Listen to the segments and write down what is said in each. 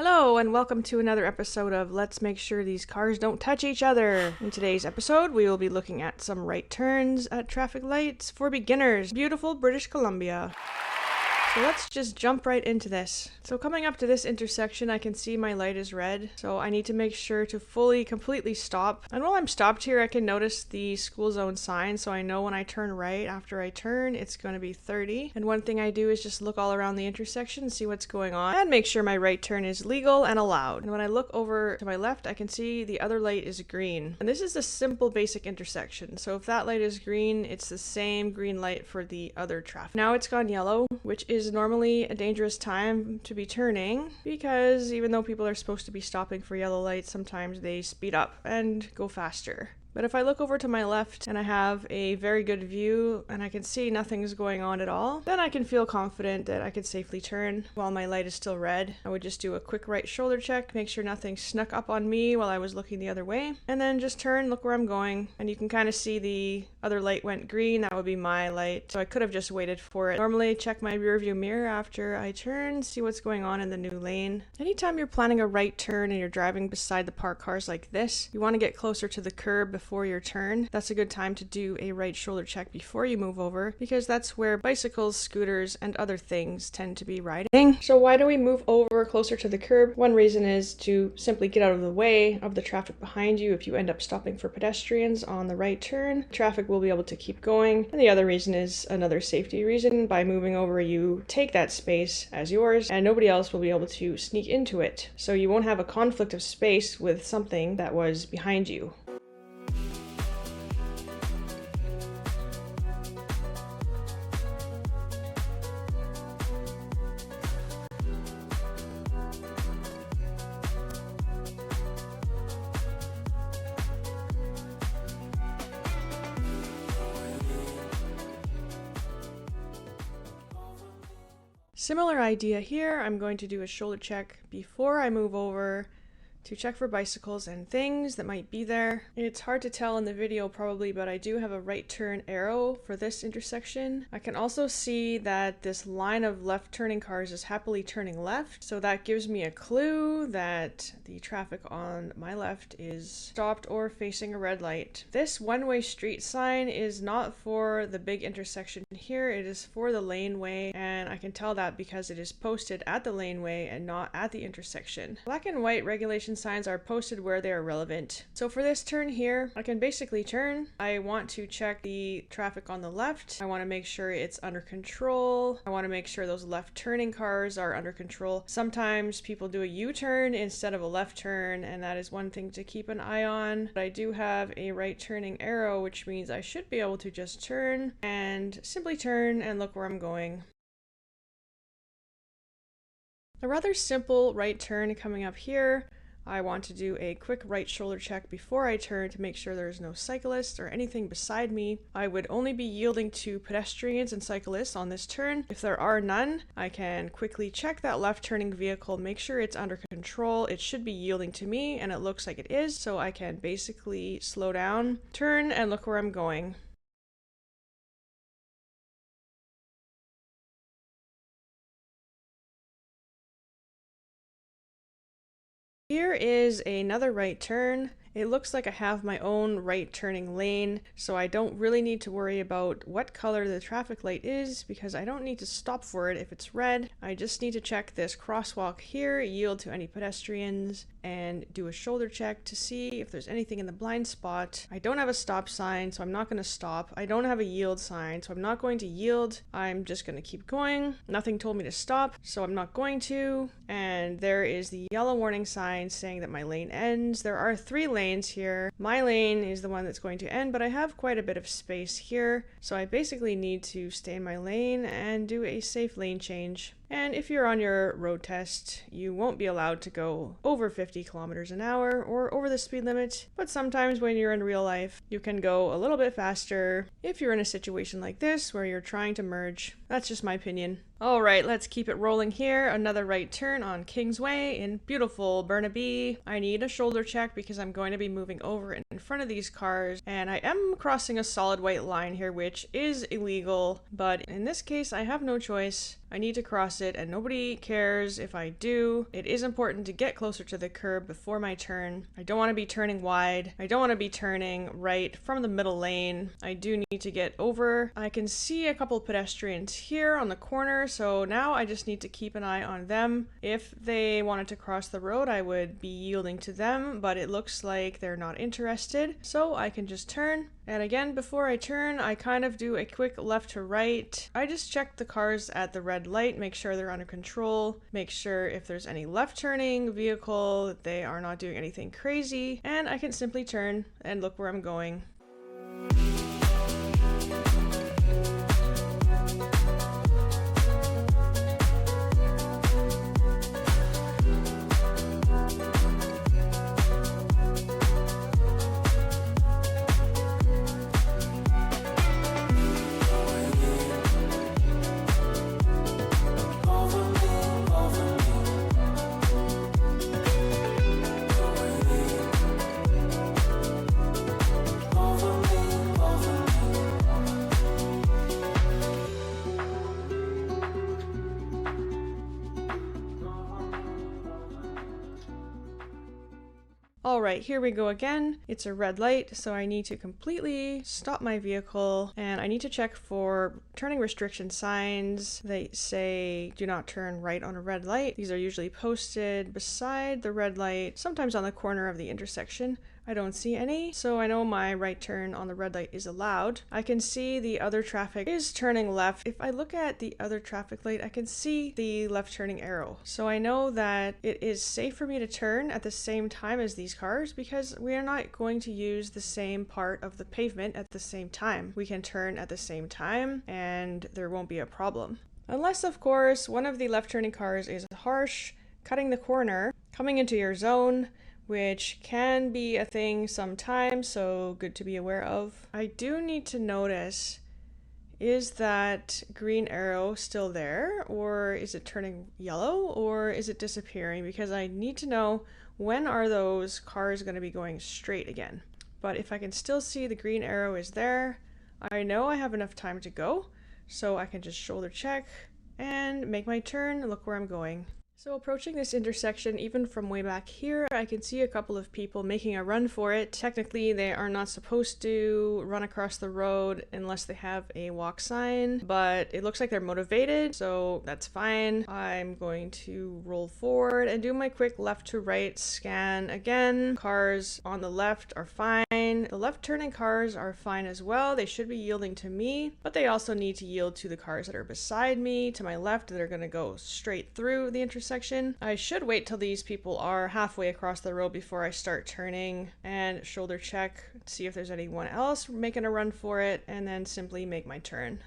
Hello and welcome to another episode of Let's Make Sure These Cars Don't Touch Each Other. In today's episode, we will be looking at some right turns at traffic lights for beginners. Beautiful British Columbia. So let's just jump right into this. So coming up to this intersection, I can see my light is red, so I need to make sure to completely stop. And while I'm stopped here, I can notice the school zone sign, so I know when I turn right after I turn, it's going to be 30. And one thing I do is just look all around the intersection, see what's going on, and make sure my right turn is legal and allowed. And when I look over to my left, I can see the other light is green. And this is a simple basic intersection, so if that light is green, it's the same green light for the other traffic. Now it's gone yellow, which is normally a dangerous time to be turning because even though people are supposed to be stopping for yellow lights, sometimes they speed up and go faster. But if I look over to my left and I have a very good view and I can see nothing's going on at all, then I can feel confident that I could safely turn while my light is still red. I would just do a quick right shoulder check, make sure nothing snuck up on me while I was looking the other way, and then just turn, look where I'm going. And you can kind of see the other light went green. That would be my light. So I could have just waited for it. Normally check my rear view mirror after I turn, see what's going on in the new lane. Anytime you're planning a right turn and you're driving beside the parked cars like this, you want to get closer to the curb before your turn. That's a good time to do a right shoulder check before you move over because that's where bicycles, scooters, and other things tend to be riding. So why do we move over closer to the curb? One reason is to simply get out of the way of the traffic behind you if you end up stopping for pedestrians on the right turn. Traffic will be able to keep going. And the other reason is another safety reason. By moving over, you take that space as yours and nobody else will be able to sneak into it. So you won't have a conflict of space with something that was behind you. Similar idea here. I'm going to do a shoulder check before I move over to check for bicycles and things that might be there. It's hard to tell in the video probably, but I do have a right turn arrow for this intersection. I can also see that this line of left turning cars is happily turning left, so that gives me a clue that the traffic on my left is stopped or facing a red light. This one-way street sign is not for the big intersection here, it is for the laneway, and I can tell that because it is posted at the laneway and not at the intersection. Black and white regulation signs are posted where they are relevant. So for this turn here, I can basically turn. I want to check the traffic on the left. I want to make sure it's under control. I want to make sure those left turning cars are under control. Sometimes people do a U-turn instead of a left turn, and that is one thing to keep an eye on. But I do have a right turning arrow, which means I should be able to just turn and simply turn and look where I'm going. A rather simple right turn coming up here. I want to do a quick right shoulder check before I turn to make sure there's no cyclists or anything beside me. I would only be yielding to pedestrians and cyclists on this turn. If there are none, I can quickly check that left turning vehicle, make sure it's under control. It should be yielding to me, and it looks like it is, so I can basically slow down, turn, and look where I'm going. Here is another right turn. It looks like I have my own right turning lane, so I don't really need to worry about what color the traffic light is because I don't need to stop for it if it's red. I just need to check this crosswalk here, yield to any pedestrians, and do a shoulder check to see if there's anything in the blind spot. I don't have a stop sign, so I'm not going to stop. I don't have a yield sign, so I'm not going to yield. I'm just going to keep going. Nothing told me to stop, so I'm not going to. And there is the yellow warning sign saying that my lane ends. There are 3 lanes here. My lane is the one that's going to end, but I have quite a bit of space here, so I basically need to stay in my lane and do a safe lane change. And if you're on your road test, you won't be allowed to go over 50 kilometers an hour or over the speed limit, but sometimes when you're in real life, you can go a little bit faster if you're in a situation like this where you're trying to merge. That's just my opinion. Alright, let's keep it rolling here. Another right turn on Kingsway in beautiful Burnaby. I need a shoulder check because I'm going to be moving over in front of these cars, and I am crossing a solid white line here, which is illegal, but in this case I have no choice. I need to cross it and nobody cares if I do. It is important to get closer to the curb before my turn. I don't want to be turning wide. I don't want to be turning right from the middle lane. I do need to get over. I can see a couple pedestrians here on the corner, so now I just need to keep an eye on them. If they wanted to cross the road, I would be yielding to them, but it looks like they're not interested, so I can just turn. And again, before I turn, I kind of do a quick left to right. I just check the cars at the red light, make sure they're under control, make sure if there's any left turning vehicle that they are not doing anything crazy, and I can simply turn and look where I'm going. Alright, here we go again. It's a red light, so I need to completely stop my vehicle, and I need to check for turning restriction signs. They say do not turn right on a red light. These are usually posted beside the red light, sometimes on the corner of the intersection. I don't see any, so I know my right turn on the red light is allowed. I can see the other traffic is turning left. If I look at the other traffic light, I can see the left turning arrow. So I know that it is safe for me to turn at the same time as these cars because we are not going to use the same part of the pavement at the same time. We can turn at the same time and there won't be a problem. Unless, of course, one of the left turning cars is harsh, cutting the corner, coming into your zone, which can be a thing sometimes, so good to be aware of. I do need to notice, is that green arrow still there, or is it turning yellow, or is it disappearing? Because I need to know when are those cars going to be going straight again. But if I can still see the green arrow is there, I know I have enough time to go, so I can just shoulder check and make my turn and look where I'm going. So approaching this intersection, even from way back here, I can see a couple of people making a run for it. Technically, they are not supposed to run across the road unless they have a walk sign, but it looks like they're motivated, so that's fine. I'm going to roll forward and do my quick left to right scan again. Cars on the left are fine. The left turning cars are fine as well. They should be yielding to me, but they also need to yield to the cars that are beside me, to my left, that are going to go straight through the intersection. I should wait till these people are halfway across the road before I start turning and shoulder check, see if there's anyone else making a run for it, and then simply make my turn.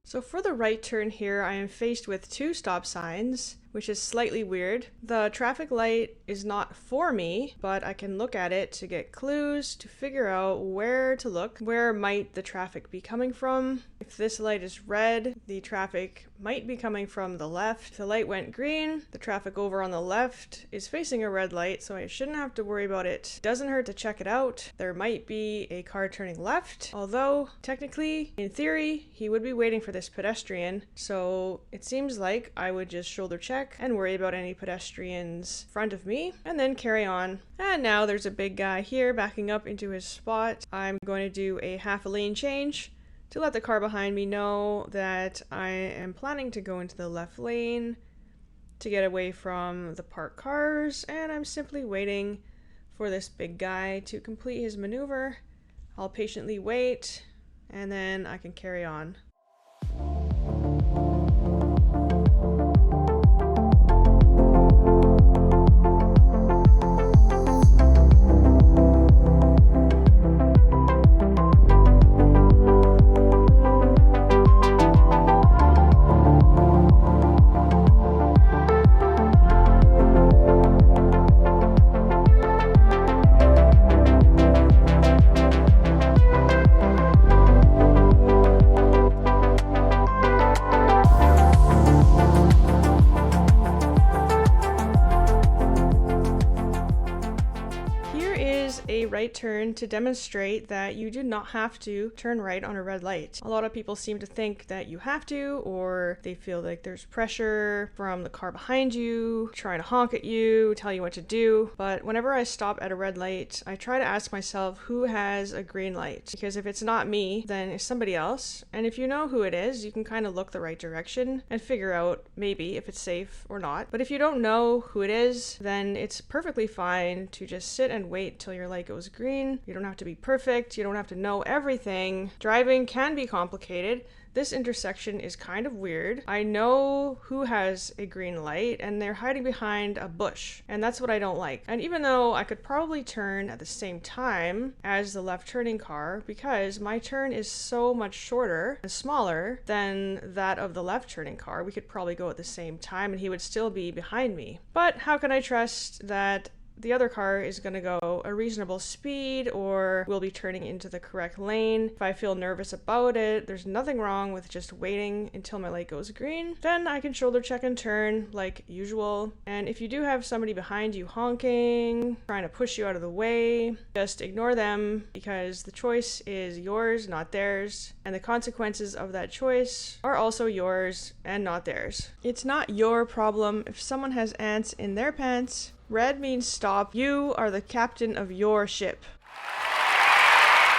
So for the right turn here, I am faced with two stop signs, which is slightly weird. The traffic light is not for me, but I can look at it to get clues, to figure out where to look. Where might the traffic be coming from? If this light is red, the traffic might be coming from the left. If the light went green, the traffic over on the left is facing a red light, so I shouldn't have to worry about it. Doesn't hurt to check it out. There might be a car turning left, although technically, in theory, he would be waiting for this pedestrian, so it seems like I would just shoulder check and worry about any pedestrians in front of me and then carry on. And now there's a big guy here backing up into his spot. I'm going to do a half a lane change to let the car behind me know that I am planning to go into the left lane to get away from the parked cars, and I'm simply waiting for this big guy to complete his maneuver. I'll patiently wait and then I can carry on. turn to demonstrate that you do not have to turn right on a red light. A lot of people seem to think that you have to, or they feel like there's pressure from the car behind you, trying to honk at you, tell you what to do. But whenever I stop at a red light, I try to ask myself who has a green light. Because if it's not me, then it's somebody else. And if you know who it is, you can kind of look the right direction and figure out maybe if it's safe or not. But if you don't know who it is, then it's perfectly fine to just sit and wait till your light goes green. You don't have to be perfect. You don't have to know everything. Driving can be complicated. This intersection is kind of weird. I know who has a green light and they're hiding behind a bush, and that's what I don't like. And even though I could probably turn at the same time as the left turning car, because my turn is so much shorter and smaller than that of the left turning car, we could probably go at the same time and he would still be behind me. But how can I trust that the other car is going to go a reasonable speed or will be turning into the correct lane? If I feel nervous about it, there's nothing wrong with just waiting until my light goes green. Then I can shoulder check and turn like usual. And if you do have somebody behind you honking, trying to push you out of the way, just ignore them, because the choice is yours, not theirs. And the consequences of that choice are also yours and not theirs. It's not your problem if someone has ants in their pants. Red means stop. You are the captain of your ship.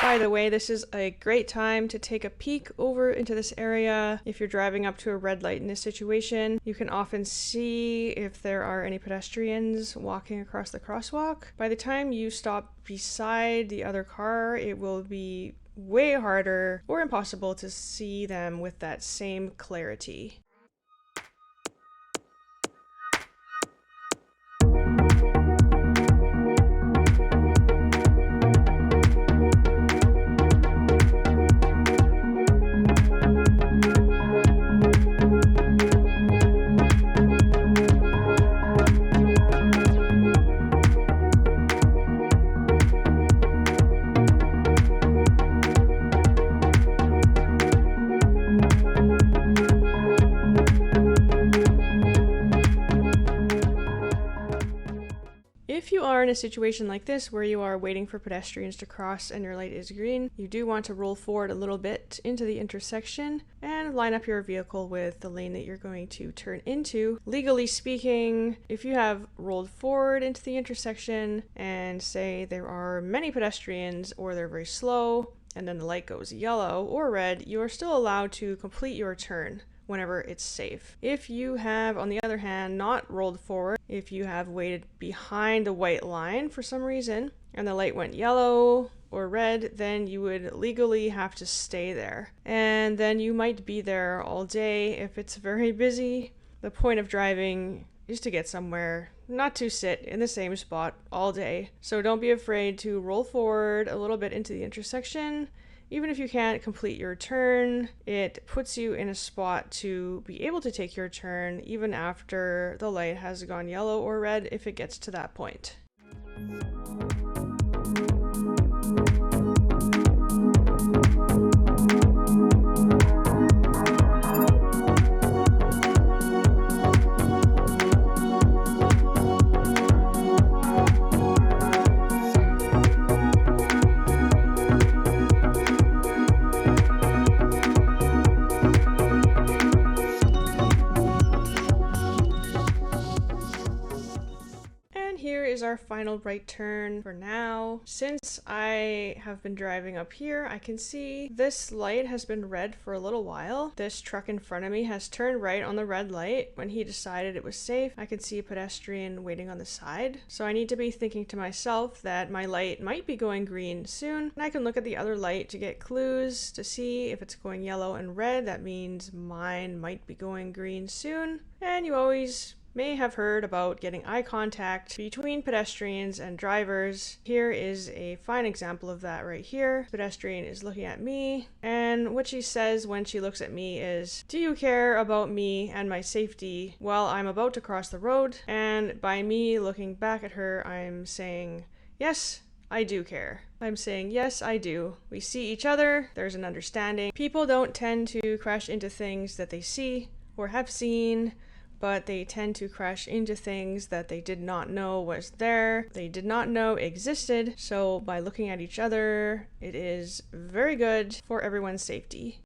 By the way, this is a great time to take a peek over into this area. If you're driving up to a red light in this situation, you can often see if there are any pedestrians walking across the crosswalk. By the time you stop beside the other car, it will be way harder or impossible to see them with that same clarity. If you are in a situation like this where you are waiting for pedestrians to cross and your light is green, you do want to roll forward a little bit into the intersection and line up your vehicle with the lane that you're going to turn into. Legally speaking, if you have rolled forward into the intersection and say there are many pedestrians or they're very slow and then the light goes yellow or red, you are still allowed to complete your turn whenever it's safe. If you have, on the other hand, not rolled forward, if you have waited behind the white line for some reason and the light went yellow or red, then you would legally have to stay there. And then you might be there all day if it's very busy. The point of driving is to get somewhere, not to sit in the same spot all day. So don't be afraid to roll forward a little bit into the intersection. Even if you can't complete your turn, it puts you in a spot to be able to take your turn even after the light has gone yellow or red if it gets to that point. Is our final right turn for now. Since I have been driving up here, I can see this light has been red for a little while. This truck in front of me has turned right on the red light when he decided it was safe. I can see a pedestrian waiting on the side. So I need to be thinking to myself that my light might be going green soon. And I can look at the other light to get clues to see if it's going yellow and red. That means mine might be going green soon. And you always may have heard about getting eye contact between pedestrians and drivers. Here is a fine example of that right here. The pedestrian is looking at me, and what she says when she looks at me is, "Do you care about me and my safety while I'm about to cross the road?" And by me looking back at her, I'm saying, "Yes, I do care." I'm saying, yes, I do. We see each other. There's an understanding. People don't tend to crash into things that they see or have seen, but they tend to crash into things that they did not know was there, they did not know existed. So by looking at each other, it is very good for everyone's safety.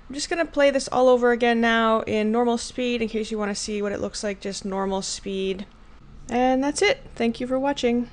I'm just going to play this all over again now in normal speed in case you want to see what it looks like, just normal speed. And that's it. Thank you for watching.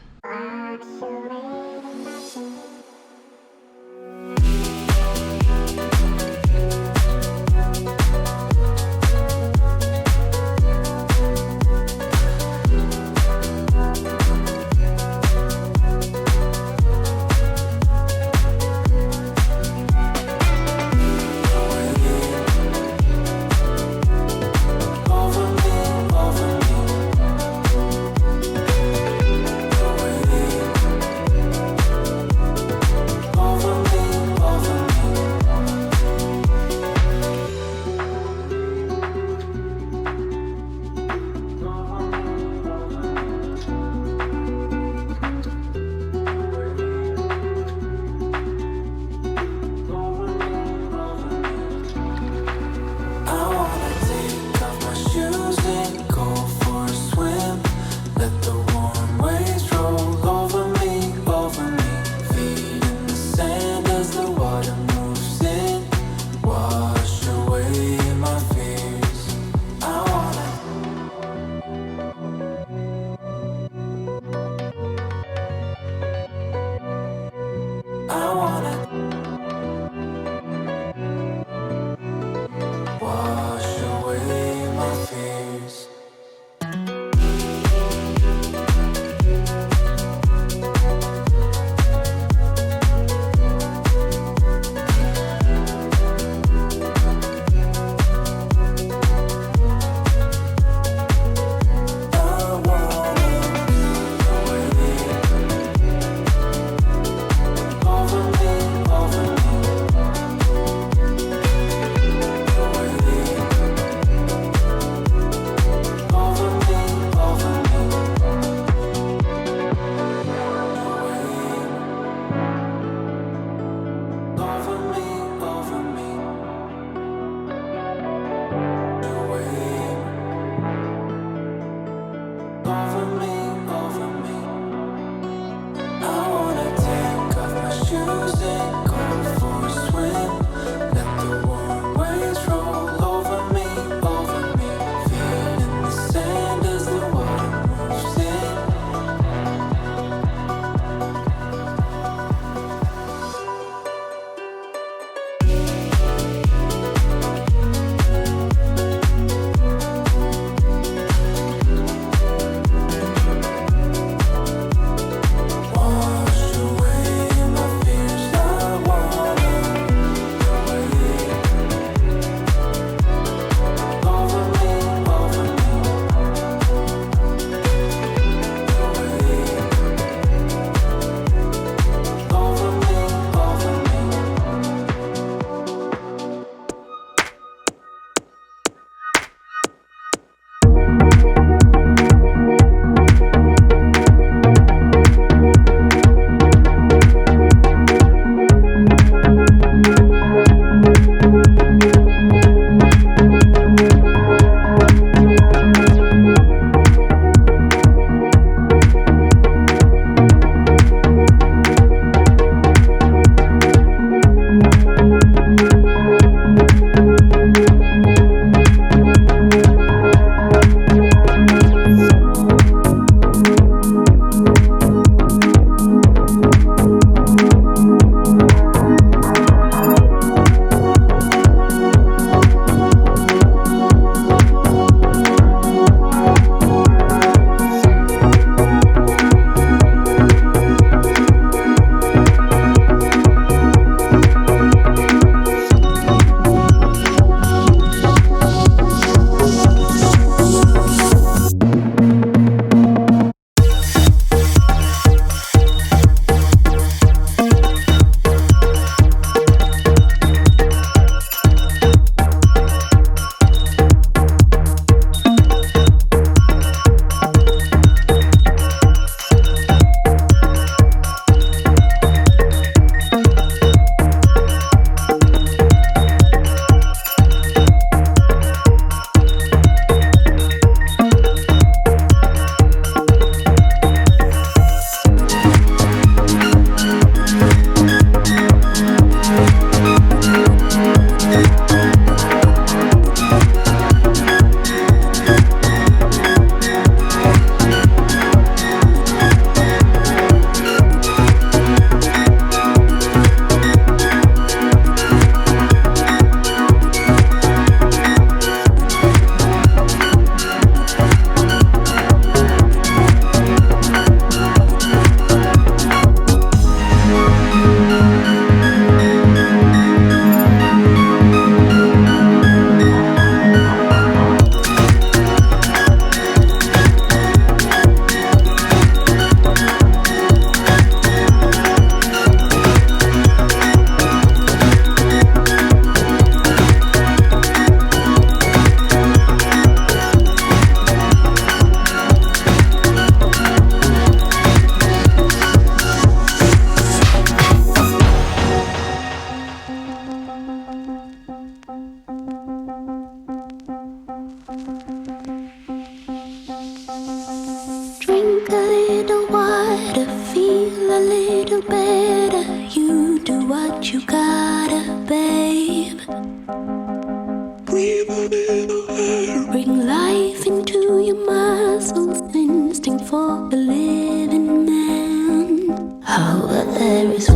a little better. You do what you gotta, babe. Breathe a little air. Bring life into your muscles. Instinct for a living man. How there is